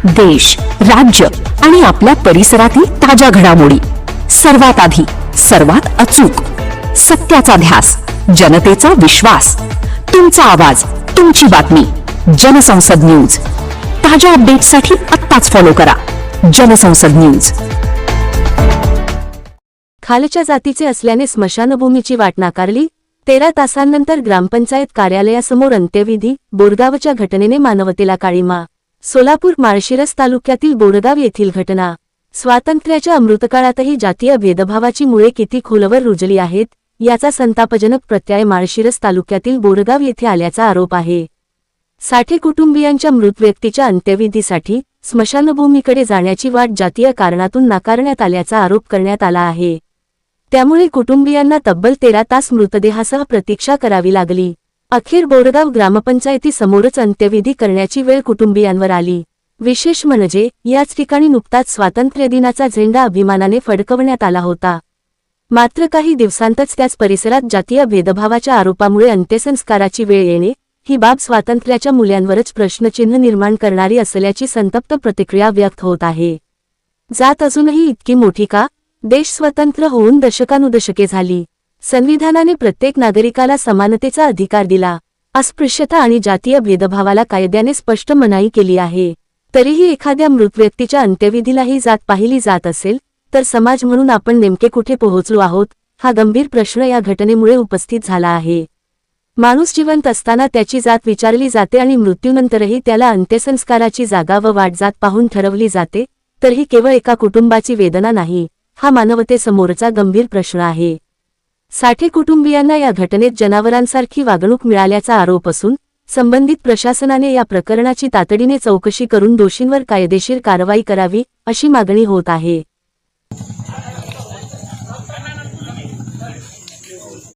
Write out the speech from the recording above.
देश, राज्य आणि आपल्या परिसरातील ताज्या घडामोडी सर्वात आधी, सर्वात अचूक, सत्याचा ध्यास, जनतेचा विश्वास, तुमचा आवाज, तुमची बातमी. जनसंसद न्यूज. ताज्या अपडेट्ससाठी आत्ताच फॉलो करा जनसंसद न्यूज. खालच्या जातीचे असल्याने स्मशानभूमीची वाट नाकारली. 13 तासांनंतर ग्रामपंचायत कार्यालयासमोर अंत्यविधी. बोरगावच्या घटनेने मानवतेला काळिमा. सोलापूर माळशिरस तालुक्यातील बोरगाव येथील घटना. स्वातंत्र्याच्या अमृतकाळातही जातीय भेदभावाची मुळे किती खोलवर रुजली आहेत याचा संतापजनक प्रत्यय माळशिरस तालुक्यातील बोरगाव येथे आल्याचा आरोप आहे. साठे कुटुंबियांच्या मृत व्यक्तीच्या अंत्यविधीसाठी स्मशानभूमीकडे जाण्याची वाट जातीय कारणातून नाकारण्यात आल्याचा आरोप करण्यात आला आहे. त्यामुळे कुटुंबियांना तब्बल 13 तास मृतदेहासह प्रतीक्षा करावी लागली. अखेर बोरगाव ग्रामपंचायतीसमोरच अंत्यविधी करण्याची वेळ कुटुंबियांवर आली. विशेष म्हणजे याच ठिकाणी नुकताच स्वातंत्र्यदिनाचा झेंडा अभिमानाने फडकवण्यात आला होता. मात्र काही दिवसांतच त्याच परिसरात जातीय भेदभावाच्या आरोपामुळे अंत्यसंस्काराची वेळ येणे ही बाब स्वातंत्र्याच्या मूल्यांवरच प्रश्नचिन्ह निर्माण करणारी असल्याची संतप्त प्रतिक्रिया व्यक्त होत आहे. जात अजूनही इतकी मोठी का? देश स्वतंत्र होऊन दशकानुदशके झाली. संविधानाने प्रत्येक नागरिकाला समानतेचा अधिकार दिला. अस्पृश्यता आणि जातीय भेदभावाला कायद्याने स्पष्ट मनाई केली आहे. तरीही एखाद्या मृत व्यक्तीच्या अंत्यविधीलाही जात पाहिली जात असेल तर समाज म्हणून आपण नेमके कुठे पोहोचलो आहोत हा गंभीर प्रश्न या घटनेमुळे उपस्थित झाला आहे. माणूस जिवंत असताना त्याची जात विचारली जाते आणि मृत्यूनंतरही त्याला अंत्यसंस्काराची जागा व वाट जात पाहून ठरवली जाते, तर ही केवळ एका कुटुंबाची वेदना नाही, हा मानवतेसमोरचा गंभीर प्रश्न आहे. साठे कुटुंबियांना या घटनेत जनावरांसारखी वागणूक मिळाल्याचा आरोप असून संबंधित प्रशासनाने या प्रकरणाची तातडीने चौकशी करून दोषींवर कायदेशीर कारवाई करावी अशी मागणी होत आहे.